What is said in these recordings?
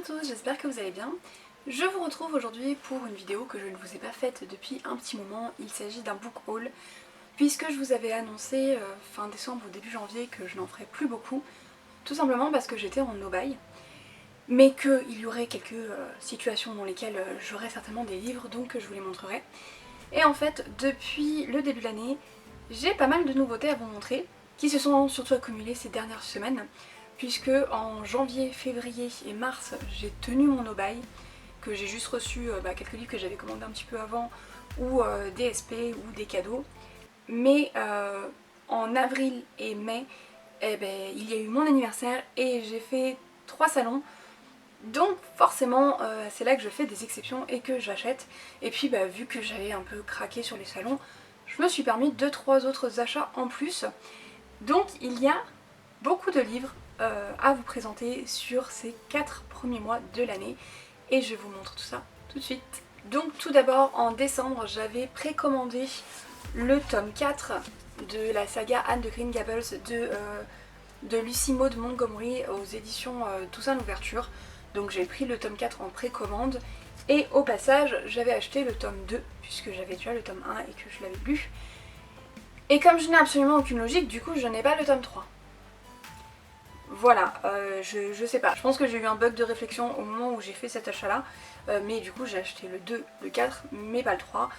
à tous, j'espère que vous allez bien. Je vous retrouve aujourd'hui pour une vidéo que je ne vous ai pas faite depuis un petit moment. Il s'agit d'un book haul, puisque je vous avais annoncé fin décembre ou début janvier que je n'en ferais plus beaucoup, tout simplement parce que j'étais en no-buy, mais qu'il y aurait quelques situations dans lesquelles j'aurais certainement des livres, donc je vous les montrerai. Et en fait, depuis le début de l'année, j'ai pas mal de nouveautés à vous montrer, qui se sont surtout accumulées ces dernières semaines, puisque en janvier, février et mars, j'ai tenu mon no-buy, que j'ai juste reçu quelques livres que j'avais commandés un petit peu avant, ou des SP ou des cadeaux. Mais en avril et mai, il y a eu mon anniversaire et j'ai fait 3 salons. Donc forcément c'est là que je fais des exceptions et que j'achète. Et puis vu que j'avais un peu craqué sur les salons, je me suis permis 2-3 autres achats en plus. Donc il y a beaucoup de livres à vous présenter sur ces 4 premiers mois de l'année. Et je vous montre tout ça tout de suite. Donc tout d'abord en décembre j'avais précommandé le tome 4 de la saga Anne de Green Gables de Lucy Maud Montgomery aux éditions Toussaint Louverture. Donc j'ai pris le tome 4 en précommande et au passage j'avais acheté le tome 2 puisque j'avais déjà le tome 1 et que je l'avais lu. Et comme je n'ai absolument aucune logique, du coup je n'ai pas le tome 3. Voilà, je sais pas, je pense que j'ai eu un bug de réflexion au moment où j'ai fait cet achat là, mais du coup j'ai acheté le 2, le 4, mais pas le 3.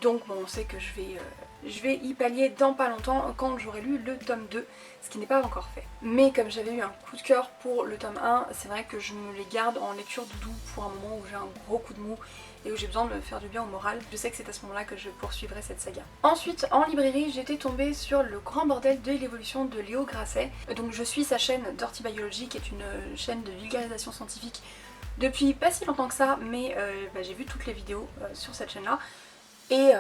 Donc bon, on sait que je vais y pallier dans pas longtemps quand j'aurai lu le tome 2, ce qui n'est pas encore fait. Mais comme j'avais eu un coup de cœur pour le tome 1, c'est vrai que je me les garde en lecture doudou pour un moment où j'ai un gros coup de mou et où j'ai besoin de me faire du bien au moral. Je sais que c'est à ce moment-là que je poursuivrai cette saga. Ensuite, en librairie, j'étais tombée sur le grand bordel de l'évolution de Léo Grasset. Donc je suis sa chaîne Dirty Biology, qui est une chaîne de vulgarisation scientifique depuis pas si longtemps que ça, mais j'ai vu toutes les vidéos sur cette chaîne-là. Et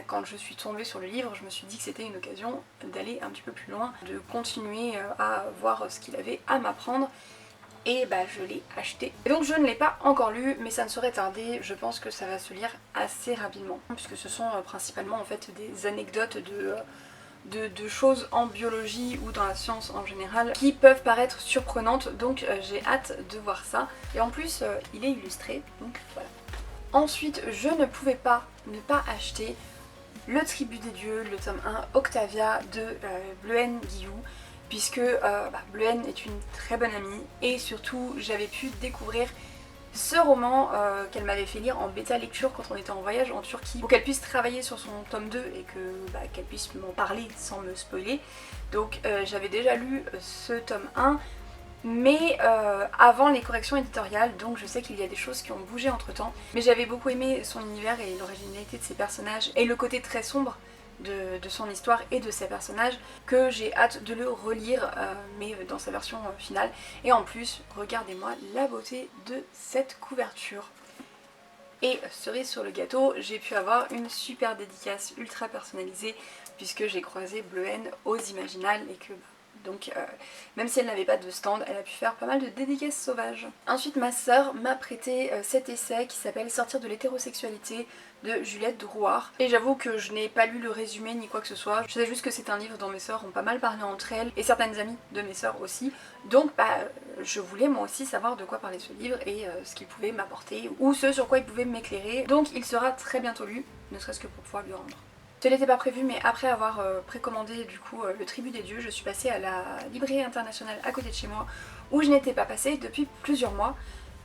quand je suis tombée sur le livre, je me suis dit que c'était une occasion d'aller un petit peu plus loin, de continuer à voir ce qu'il avait à m'apprendre. Et je l'ai acheté. Et donc je ne l'ai pas encore lu, mais ça ne saurait tarder, je pense que ça va se lire assez rapidement. Puisque ce sont principalement en fait des anecdotes de choses en biologie ou dans la science en général qui peuvent paraître surprenantes, donc j'ai hâte de voir ça. Et en plus il est illustré, donc voilà. Ensuite, je ne pouvais pas ne pas acheter Le Tribut des Dieux, le tome 1, Octavia de Bleuen Guillou, puisque Bleuen est une très bonne amie et surtout j'avais pu découvrir ce roman qu'elle m'avait fait lire en bêta lecture quand on était en voyage en Turquie, pour qu'elle puisse travailler sur son tome 2 et qu'elle puisse m'en parler sans me spoiler. Donc j'avais déjà lu ce tome 1, mais avant les corrections éditoriales, donc je sais qu'il y a des choses qui ont bougé entre temps, mais j'avais beaucoup aimé son univers et l'originalité de ses personnages et le côté très sombre de son histoire et de ses personnages, que j'ai hâte de le relire mais dans sa version finale. Et en plus, regardez-moi la beauté de cette couverture. Et cerise sur le gâteau, j'ai pu avoir une super dédicace ultra personnalisée puisque j'ai croisé Bleuen aux Imaginales et que donc même si elle n'avait pas de stand, elle a pu faire pas mal de dédicaces sauvages. Ensuite ma sœur m'a prêté cet essai qui s'appelle Sortir de l'hétérosexualité de Juliette Drouard. Et j'avoue que je n'ai pas lu le résumé ni quoi que ce soit. Je sais juste que c'est un livre dont mes sœurs ont pas mal parlé entre elles et certaines amies de mes sœurs aussi. Donc je voulais moi aussi savoir de quoi parlait ce livre et ce qu'il pouvait m'apporter ou ce sur quoi il pouvait m'éclairer. Donc il sera très bientôt lu, ne serait-ce que pour pouvoir lui rendre. Ce n'était pas prévu, mais après avoir précommandé du coup Le Tribut des Dieux, je suis passée à la librairie internationale à côté de chez moi où je n'étais pas passée depuis plusieurs mois.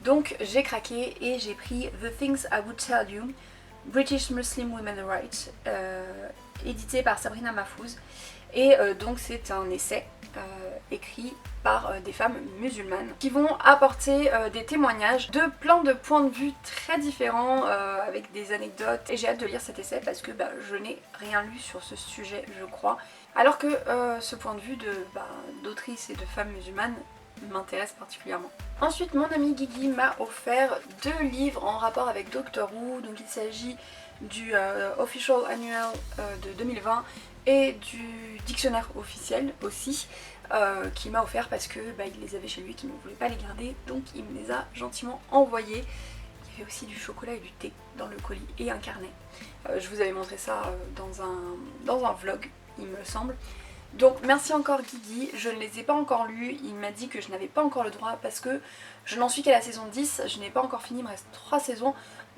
Donc j'ai craqué et j'ai pris The Things I Would Tell You, British Muslim Women's Rights, édité par Sabrina Mahfouz. Et donc c'est un essai écrit par des femmes musulmanes qui vont apporter des témoignages de plein de points de vue très différents avec des anecdotes. Et j'ai hâte de lire cet essai parce que je n'ai rien lu sur ce sujet, je crois. Alors que ce point de vue d'autrices et de femmes musulmanes m'intéresse particulièrement. Ensuite, mon ami Guigui m'a offert 2 livres en rapport avec Doctor Who. Donc il s'agit du Official Annual de 2020 et du dictionnaire officiel aussi, qu'il m'a offert parce que il les avait chez lui, qu'il ne voulait pas les garder, donc il me les a gentiment envoyés. Il y avait aussi du chocolat et du thé dans le colis et un carnet. Je vous avais montré ça dans un vlog, il me semble. Donc merci encore Guigui, je ne les ai pas encore lus, il m'a dit que je n'avais pas encore le droit parce que je n'en suis qu'à la saison 10, je n'ai pas encore fini, il me reste 3 saisons,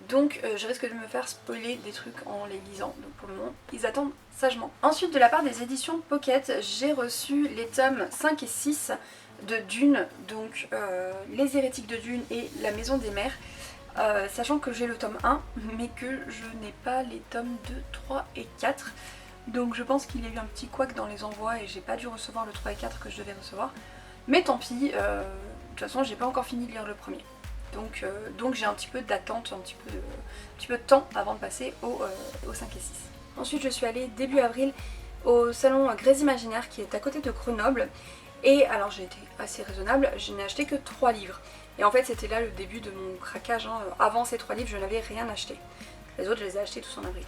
donc je risque de me faire spoiler des trucs en les lisant, donc pour le moment ils attendent sagement. Ensuite de la part des éditions Pocket, j'ai reçu les tomes 5 et 6 de Dune, donc Les Hérétiques de Dune et La Maison des Mers, sachant que j'ai le tome 1 mais que je n'ai pas les tomes 2, 3 et 4. Donc je pense qu'il y a eu un petit couac dans les envois et j'ai pas dû recevoir le 3 et 4 que je devais recevoir. Mais tant pis, de toute façon j'ai pas encore fini de lire le premier. Donc j'ai un petit peu d'attente, un petit peu de temps avant de passer au 5 et 6. Ensuite je suis allée début avril au salon Grès Imaginaire qui est à côté de Grenoble. Et alors j'ai été assez raisonnable, je n'ai acheté que 3 livres. Et en fait c'était là le début de mon craquage, hein. Avant ces 3 livres je n'avais rien acheté. Les autres je les ai achetés tous en avril.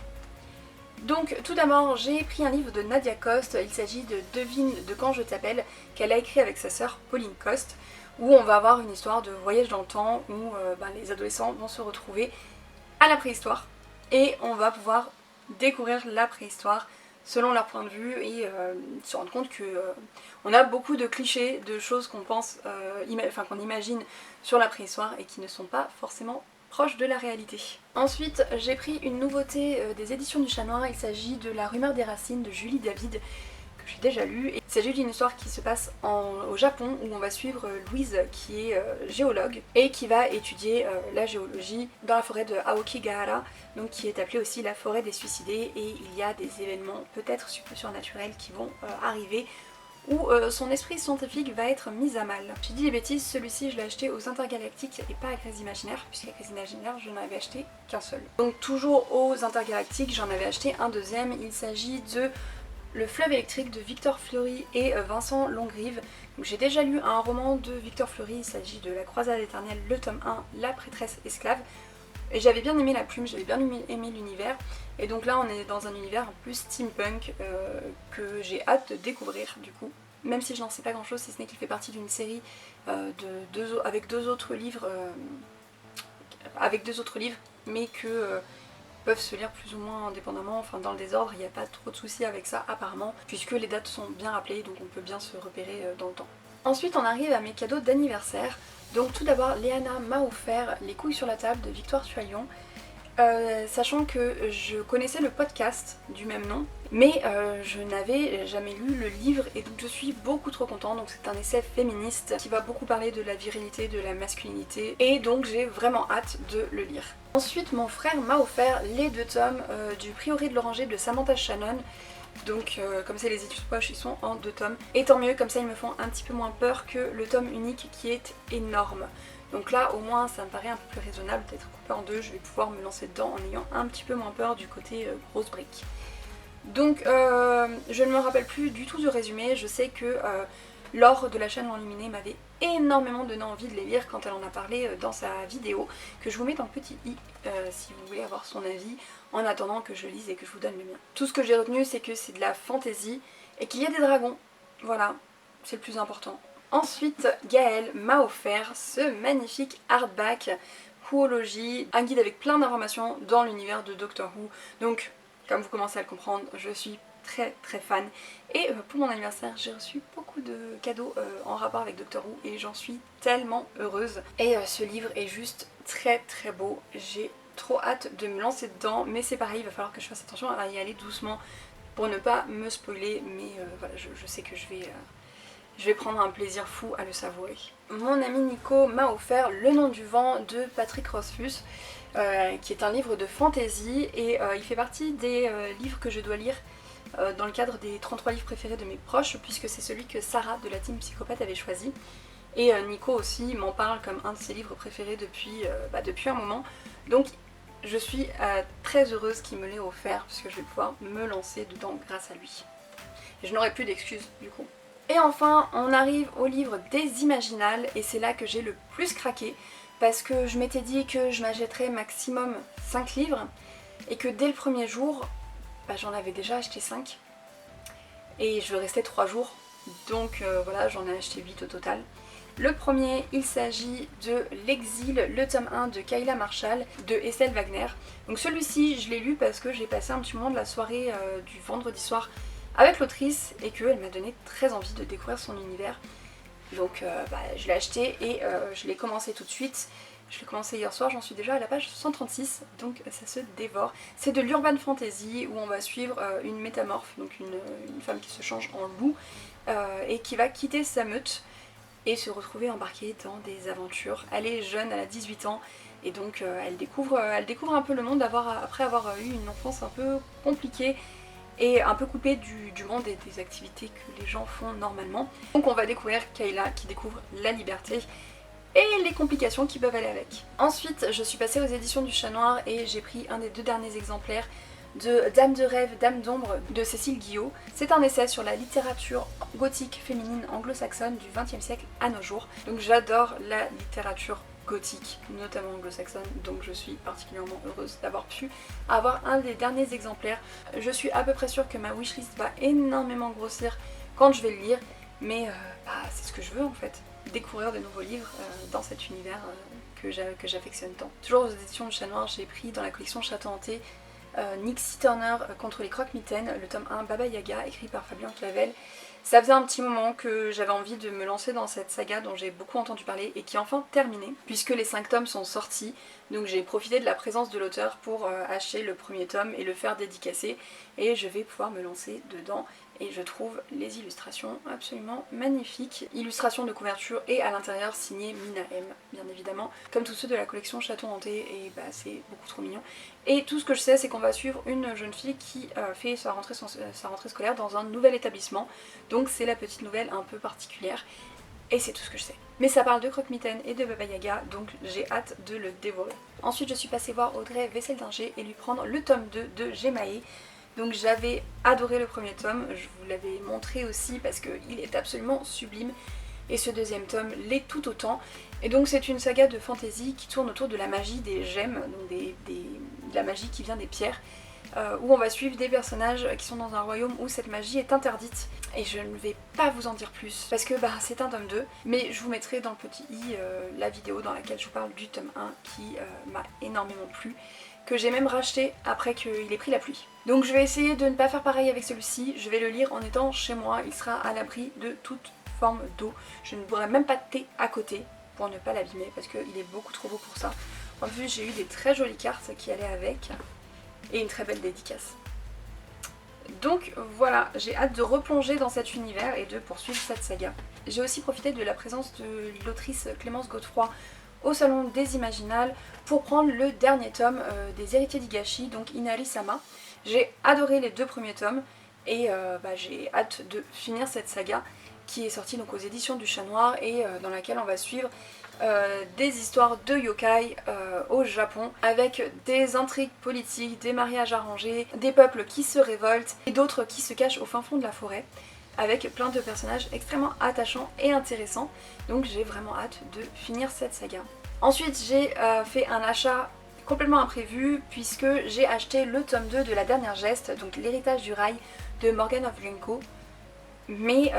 Donc tout d'abord j'ai pris un livre de Nadia Coste, il s'agit de Devine de quand je t'appelle, qu'elle a écrit avec sa sœur Pauline Coste, où on va avoir une histoire de voyage dans le temps où les adolescents vont se retrouver à la préhistoire et on va pouvoir découvrir la préhistoire selon leur point de vue et se rendre compte que on a beaucoup de clichés, de choses qu'on pense, qu'on imagine sur la préhistoire et qui ne sont pas forcément proche de la réalité. Ensuite j'ai pris une nouveauté des éditions du Chat Noir, il s'agit de La Rumeur des Racines de Julie David que j'ai déjà lu. Il s'agit d'une histoire qui se passe au Japon où on va suivre Louise qui est géologue et qui va étudier la géologie dans la forêt de Aokigahara, donc qui est appelée aussi la forêt des suicidés, et il y a des événements peut-être surnaturels qui vont arriver où son esprit scientifique va être mis à mal. J'ai dit des bêtises, celui-ci je l'ai acheté aux Intergalactiques et pas à Grès Imaginaire, puisqu'à Grès Imaginaire je n'en avais acheté qu'un seul. Donc toujours aux Intergalactiques j'en avais acheté un deuxième, il s'agit de Le Fleuve électrique de Victor Fleury et Vincent Longrive. J'ai déjà lu un roman de Victor Fleury, il s'agit de La Croisade éternelle, le tome 1, La prêtresse esclave. Et j'avais bien aimé la plume, j'avais bien aimé l'univers. Et donc là on est dans un univers en plus steampunk que j'ai hâte de découvrir du coup. Même si je n'en sais pas grand chose, si ce n'est qu'il fait partie d'une série avec deux autres livres, mais que peuvent se lire plus ou moins indépendamment, enfin dans le désordre, il n'y a pas trop de soucis avec ça apparemment, puisque les dates sont bien rappelées, donc on peut bien se repérer dans le temps. Ensuite on arrive à mes cadeaux d'anniversaire. Donc tout d'abord Léana m'a offert Les couilles sur la table de Victoire Tuaillon, sachant que je connaissais le podcast du même nom, mais je n'avais jamais lu le livre et donc je suis beaucoup trop contente. Donc c'est un essai féministe qui va beaucoup parler de la virilité, de la masculinité, et donc j'ai vraiment hâte de le lire. Ensuite mon frère m'a offert les 2 tomes du Prieuré de l'Oranger de Samantha Shannon. Donc comme c'est les études poche, ils sont en 2 tomes. Et tant mieux, comme ça ils me font un petit peu moins peur que le tome unique qui est énorme. Donc là au moins ça me paraît un peu plus raisonnable d'être coupé en 2, je vais pouvoir me lancer dedans en ayant un petit peu moins peur du côté grosse brique. Donc je ne me rappelle plus du tout du résumé, je sais que Laure de la chaîne L'Enluminée m'avait énormément donné envie de les lire quand elle en a parlé dans sa vidéo, que je vous mets dans le petit i si vous voulez avoir son avis en attendant que je lise et que je vous donne le mien. Tout ce que j'ai retenu c'est que c'est de la fantaisie et qu'il y a des dragons, voilà, c'est le plus important. Ensuite Gaëlle m'a offert ce magnifique hardback Whology, un guide avec plein d'informations dans l'univers de Doctor Who. Donc comme vous commencez à le comprendre, je suis très fan, et pour mon anniversaire j'ai reçu beaucoup de cadeaux en rapport avec Doctor Who et j'en suis tellement heureuse. Et ce livre est juste très beau, j'ai trop hâte de me lancer dedans, mais c'est pareil, il va falloir que je fasse attention à y aller doucement pour ne pas me spoiler, mais voilà, je sais que je vais prendre un plaisir fou à le savourer. Mon ami Nico m'a offert Le Nom du Vent de Patrick Rothfuss, qui est un livre de fantasy, et il fait partie des livres que je dois lire dans le cadre des 33 livres préférés de mes proches, puisque c'est celui que Sarah de la team Psychopathe avait choisi. Et Nico aussi m'en parle comme un de ses livres préférés depuis un moment. Donc je suis très heureuse qu'il me l'ait offert, puisque je vais pouvoir me lancer dedans grâce à lui. Et je n'aurai plus d'excuses du coup. Et enfin on arrive au livre des Imaginales, et c'est là que j'ai le plus craqué, parce que je m'étais dit que je m'achèterais maximum 5 livres, et que dès le premier jour, j'en avais déjà acheté 5, et je restais 3 jours, donc voilà, j'en ai acheté 8 au total. Le premier, il s'agit de L'Exil, le tome 1 de Kayla Marshall, de Estelle Wagner. Donc celui-ci, je l'ai lu parce que j'ai passé un petit moment de la soirée du vendredi soir avec l'autrice et qu'elle m'a donné très envie de découvrir son univers. Donc je l'ai acheté et je l'ai commencé tout de suite. Je l'ai commencé hier soir, j'en suis déjà à la page 136, donc ça se dévore. C'est de l'urban fantasy où on va suivre une métamorphe, donc une femme qui se change en loup et qui va quitter sa meute et se retrouver embarquée dans des aventures. Elle est jeune, elle a 18 ans et donc elle découvre un peu le monde après avoir eu une enfance un peu compliquée et un peu coupée du monde et des activités que les gens font normalement. Donc on va découvrir Kayla qui découvre la liberté et les complications qui peuvent aller avec. Ensuite, je suis passée aux éditions du Chat Noir et j'ai pris un des 2 derniers exemplaires de Dame de rêve, Dame d'ombre de Cécile Guillot. C'est un essai sur la littérature gothique féminine anglo-saxonne du XXe siècle à nos jours. Donc j'adore la littérature gothique, notamment anglo-saxonne, donc je suis particulièrement heureuse d'avoir pu avoir un des derniers exemplaires. Je suis à peu près sûre que ma wishlist va énormément grossir quand je vais le lire, mais c'est ce que je veux en fait. Découvrir de nouveaux livres dans cet univers que j'affectionne tant. Toujours aux éditions du Chat Noir, j'ai pris dans la collection Château Hanté Nixie Turner contre les croque-mitaines, le tome 1 Baba Yaga, écrit par Fabien Clavel. Ça faisait un petit moment que j'avais envie de me lancer dans cette saga dont j'ai beaucoup entendu parler et qui est enfin terminée, puisque les 5 tomes sont sortis, donc j'ai profité de la présence de l'auteur pour acheter le premier tome et le faire dédicacer, et je vais pouvoir me lancer dedans. Et je trouve les illustrations absolument magnifiques. Illustrations de couverture et à l'intérieur signées Mina M, bien évidemment. Comme tous ceux de la collection Château Hanté, et c'est beaucoup trop mignon. Et tout ce que je sais, c'est qu'on va suivre une jeune fille qui fait sa rentrée scolaire dans un nouvel établissement. Donc c'est la petite nouvelle un peu particulière. Et c'est tout ce que je sais. Mais ça parle de croque-mitaine et de Baba Yaga, donc j'ai hâte de le dévorer. Ensuite, je suis passée voir Audrey Wessel-Dinger et lui prendre le tome 2 de Gemae. Donc j'avais adoré le premier tome, je vous l'avais montré aussi parce qu'il est absolument sublime. Et ce deuxième tome l'est tout autant. Et donc c'est une saga de fantasy qui tourne autour de la magie des gemmes, donc de la magie qui vient des pierres. Où on va suivre des personnages qui sont dans un royaume où cette magie est interdite. Et je ne vais pas vous en dire plus parce que c'est un tome 2, mais je vous mettrai dans le petit i la vidéo dans laquelle je vous parle du tome 1 qui m'a énormément plu, que j'ai même racheté après qu'il ait pris la pluie. Donc je vais essayer de ne pas faire pareil avec celui-ci, je vais le lire en étant chez moi, il sera à l'abri de toute forme d'eau. Je ne boirai même pas de thé à côté pour ne pas l'abîmer parce qu'il est beaucoup trop beau pour ça. En plus j'ai eu des très jolies cartes qui allaient avec et une très belle dédicace. Donc voilà, j'ai hâte de replonger dans cet univers et de poursuivre cette saga. J'ai aussi profité de la présence de l'autrice Clémence Godefroy au Salon des Imaginales pour prendre le dernier tome des Héritiers d'Higashi, donc Inari-sama. J'ai adoré les 2 premiers tomes et j'ai hâte de finir cette saga qui est sortie donc aux éditions du Chat Noir et dans laquelle on va suivre des histoires de yokai au Japon avec des intrigues politiques, des mariages arrangés, des peuples qui se révoltent et d'autres qui se cachent au fin fond de la forêt avec plein de personnages extrêmement attachants et intéressants. Donc j'ai vraiment hâte de finir cette saga. Ensuite j'ai fait un achat complètement imprévu puisque j'ai acheté le tome 2 de La Dernière Geste, donc l'héritage du rail de Morgan of Glencoe. Mais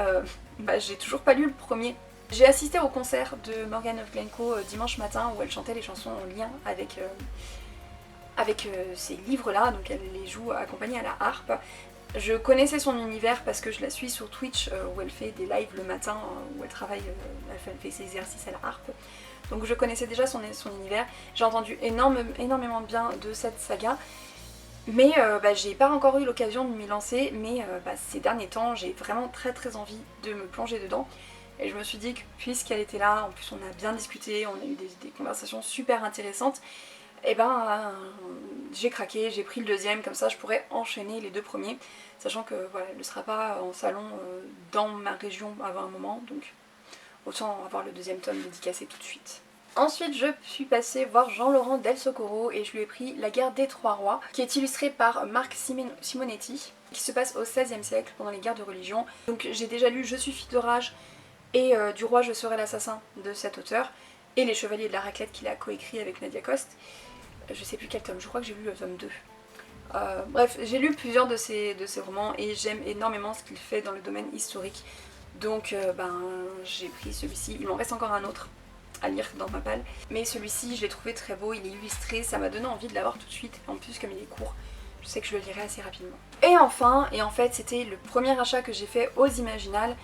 j'ai toujours pas lu le premier. J'ai assisté au concert de Morgan of Glencoe dimanche matin où elle chantait les chansons en lien avec ces livres-là, donc elle les joue accompagnée à la harpe. Je connaissais son univers parce que je la suis sur Twitch où elle fait des lives le matin, où elle travaille, elle fait ses exercices à la harpe. Donc je connaissais déjà son univers, j'ai entendu énormément de bien de cette saga. Mais j'ai pas encore eu l'occasion de m'y lancer, mais ces derniers temps j'ai vraiment très envie de me plonger dedans. Et je me suis dit que puisqu'elle était là, en plus on a bien discuté, on a eu des conversations super intéressantes, et j'ai craqué, j'ai pris le deuxième, comme ça je pourrais enchaîner les 2 premiers, sachant que voilà, elle ne sera pas en salon dans ma région avant un moment, donc autant avoir le deuxième tome dédicacé tout de suite. Ensuite je suis passée voir Jean-Laurent Del Socorro et je lui ai pris La guerre des 3 rois, qui est illustrée par Marc Simonetti, qui se passe au XVIe siècle pendant les guerres de religion. Donc j'ai déjà lu Je suis fille de rage et Du roi je serai l'assassin de cet auteur, et Les Chevaliers de la Raclette qu'il a coécrit avec Nadia Coste. Je sais plus quel tome, je crois que j'ai lu le tome 2. Bref, j'ai lu plusieurs de ses romans et j'aime énormément ce qu'il fait dans le domaine historique. Donc j'ai pris celui-ci, il m'en reste encore un autre à lire dans ma palle. Mais celui-ci je l'ai trouvé très beau, il est illustré, ça m'a donné envie de l'avoir tout de suite. En plus comme il est court, je sais que je le lirai assez rapidement. Et enfin, et en fait c'était le premier achat que j'ai fait aux Imaginales,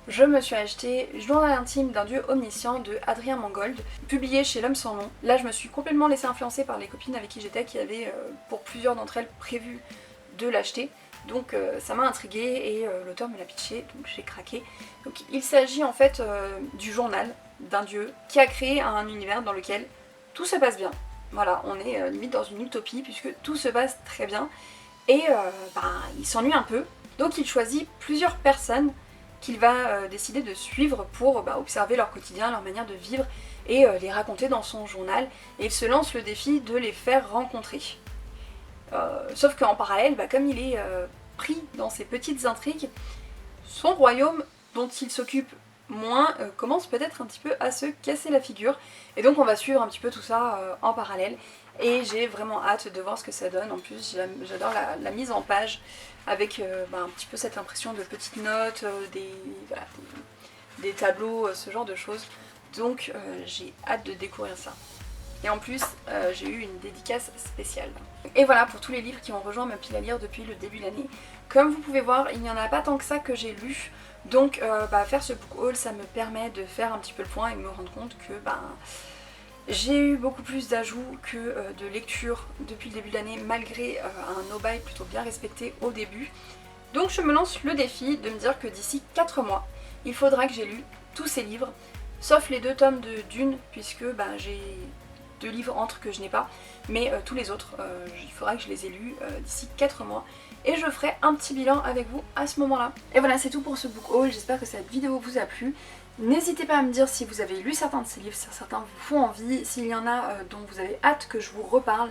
je me suis acheté Journal intime d'un dieu omniscient de Adrien Mangold, publié chez L'Homme sans nom. Là je me suis complètement laissée influencer par les copines avec qui j'étais qui avaient pour plusieurs d'entre elles prévu de l'acheter. Donc ça m'a intriguée et l'auteur me l'a pitché, donc j'ai craqué. Donc il s'agit en fait du journal d'un dieu qui a créé un univers dans lequel tout se passe bien. Voilà, on est limite dans une utopie puisque tout se passe très bien. Et il s'ennuie un peu, donc il choisit plusieurs personnes qu'il va décider de suivre pour observer leur quotidien, leur manière de vivre et les raconter dans son journal. Et il se lance le défi de les faire rencontrer. Sauf qu'en parallèle, comme il est pris dans ces petites intrigues, son royaume dont il s'occupe moins commence peut-être un petit peu à se casser la figure. Et donc on va suivre un petit peu tout ça en parallèle. Et j'ai vraiment hâte de voir ce que ça donne. En plus j'adore la mise en page avec un petit peu cette impression de petites notes, des tableaux, ce genre de choses. Donc j'ai hâte de découvrir ça. Et en plus, j'ai eu une dédicace spéciale. Et voilà pour tous les livres qui ont rejoint ma pile à lire depuis le début de l'année. Comme vous pouvez voir, il n'y en a pas tant que ça que j'ai lu. Donc faire ce book haul, ça me permet de faire un petit peu le point et de me rendre compte que j'ai eu beaucoup plus d'ajouts que de lecture depuis le début de l'année, malgré un no-buy plutôt bien respecté au début. Donc je me lance le défi de me dire que d'ici 4 mois, il faudra que j'ai lu tous ces livres, sauf les 2 tomes de Dune, puisque j'ai 2 livres entre que je n'ai pas, mais tous les autres, il faudra que je les ai lus d'ici 4 mois. Et je ferai un petit bilan avec vous à ce moment-là. Et voilà, c'est tout pour ce book haul, j'espère que cette vidéo vous a plu. N'hésitez pas à me dire si vous avez lu certains de ces livres, si certains vous font envie, s'il y en a dont vous avez hâte que je vous reparle.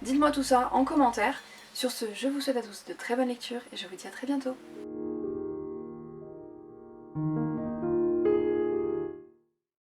Dites-moi tout ça en commentaire. Sur ce, je vous souhaite à tous de très bonnes lectures et je vous dis à très bientôt.